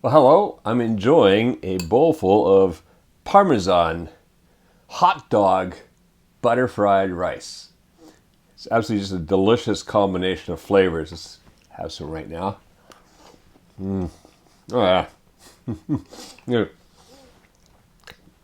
Well, hello. I'm enjoying a bowl full of Parmesan hot dog butter fried rice. It's absolutely just a delicious combination of flavors. Let's have some right now. Oh yeah. you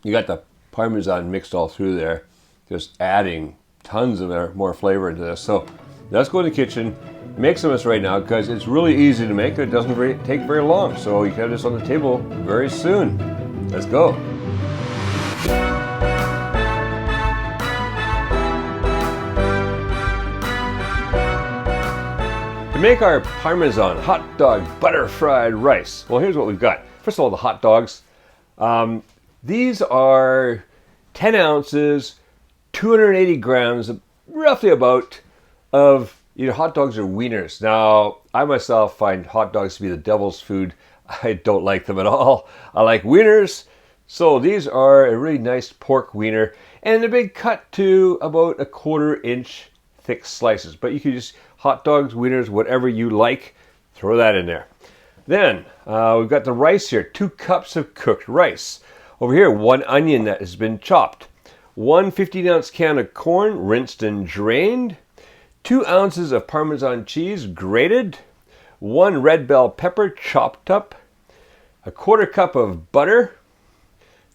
you got the Parmesan mixed all through there, just adding tons of more flavor into this. So let's go in the kitchen, make some of this right now because it's really easy to make and it doesn't take very long. So you can have this on the table very soon. Let's go. To make our Parmesan hot dog butter fried rice, well, here's what we've got. First of all, the hot dogs. These are 10 ounces, 280 grams, roughly about, of hot dogs or wieners. Now, I myself find hot dogs to be the devil's food. I don't like them at all. I like wieners. So these are a really nice pork wiener, and they're been cut to about a 1/4 inch thick slices. But you can just hot dogs, wieners, whatever you like, throw that in there. Then we've got the rice here, 2 cups of cooked rice. Over here, 1 onion that has been chopped, 1 15-ounce can of corn, rinsed and drained, 2 ounces of Parmesan cheese, grated, 1 red bell pepper, chopped up, a 1/4 cup of butter,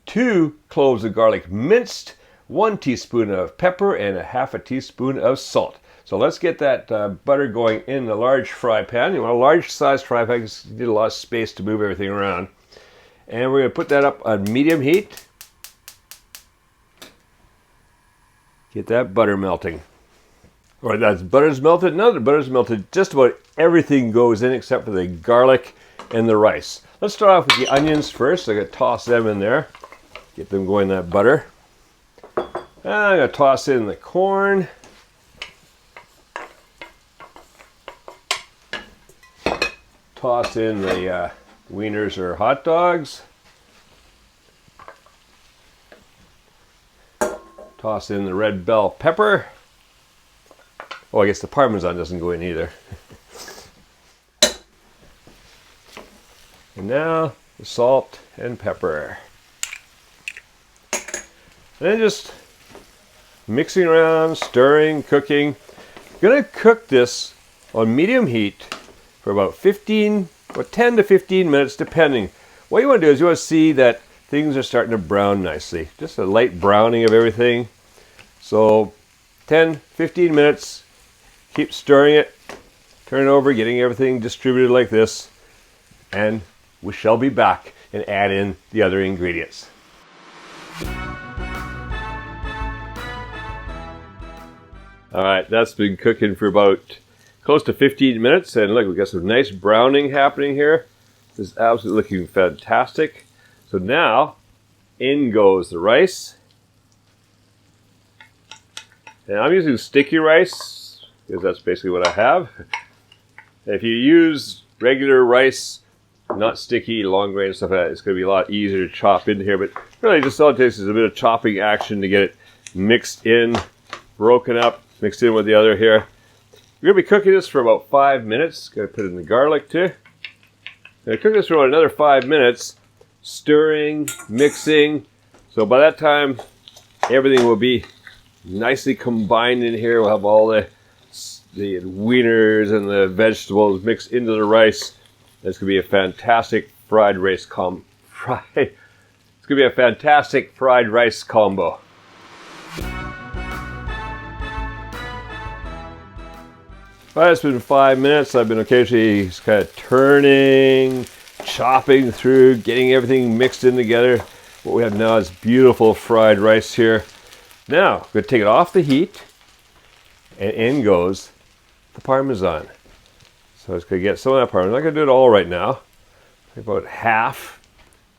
2 cloves of garlic minced, 1 teaspoon of pepper, and a 1/2 teaspoon of salt. So let's get that butter going in the large fry pan. You want a large size fry pan because you need a lot of space to move everything around. And we're going to put that up on medium heat. Get that butter melting. Or that butter's melted. Now the butter's melted, just about everything goes in except for the garlic and the rice. Let's start off with the onions first. I'm going to toss them in there. Get them going in that butter. And I'm going to toss in the corn. Toss in the wieners or hot dogs. Toss in the red bell pepper. Oh, I guess the Parmesan doesn't go in either. And now the salt and pepper. And then just mixing around, stirring, cooking. I'm going to cook this on medium heat for about 10 to 15 minutes, depending. What you want to do is you want to see that things are starting to brown nicely. Just a light browning of everything. So 10, 15 minutes. Keep stirring it. Turn it over, getting everything distributed like this. And we shall be back and add in the other ingredients. All right, that's been cooking for about close to 15 minutes, and look, we've got some nice browning happening here. This is absolutely looking fantastic. So now, in goes the rice. And I'm using sticky rice, because that's basically what I have. If you use regular rice, not sticky, long grain stuff like that, it's going to be a lot easier to chop into here, but really just all it takes is a bit of chopping action to get it mixed in, broken up, mixed in with the other here. We're going to be cooking this for about 5 minutes. Going to put in the garlic too. Going to cook this for about another 5 minutes, stirring, mixing. So by that time, everything will be nicely combined in here. We'll have all the wieners and the vegetables mixed into the rice. It's going to be a fantastic fried rice combo. It's going to be a fantastic fried rice combo. All right, it's been 5 minutes. I've been occasionally just kind of turning, chopping through, getting everything mixed in together. What we have now is beautiful fried rice here. Now, I'm going to take it off the heat, and in goes the Parmesan. So I'm just going to get some of that Parmesan. I'm not going to do it all right now. About half,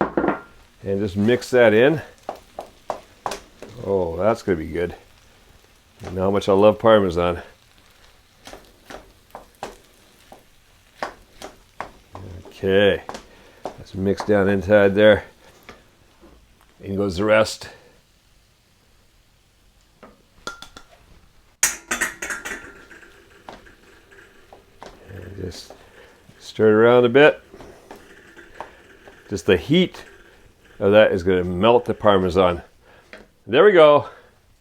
and just mix that in. Oh, that's going to be good. You know how much I love Parmesan. Okay, let's mix down inside there. In goes the rest. And just stir it around a bit. Just the heat of that is going to melt the Parmesan. There we go.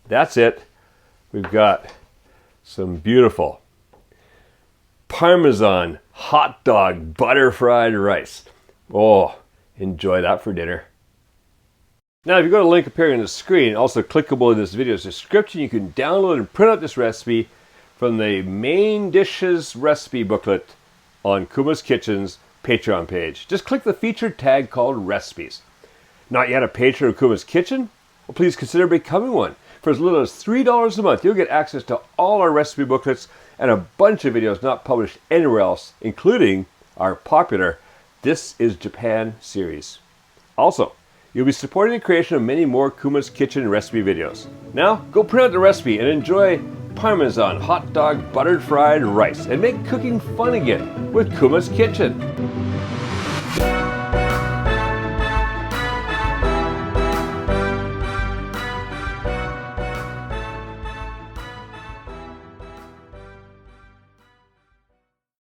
That's it. We've got some beautiful Parmesan hot dog butter fried rice. Oh, enjoy that for dinner. Now, if you go to the link appearing on the screen, also clickable in this video's description, you can download and print out this recipe from the main dishes recipe booklet on Kuma's Kitchen's Patreon page. Just click the featured tag called Recipes. Not yet a patron of Kuma's Kitchen? Well, please consider becoming one. For as little as $3 a month, you'll get access to all our recipe booklets and a bunch of videos not published anywhere else, including our popular This is Japan series. Also, you'll be supporting the creation of many more Kuma's Kitchen recipe videos. Now, go print out the recipe and enjoy Parmesan hot dog buttered fried rice and make cooking fun again with Kuma's Kitchen.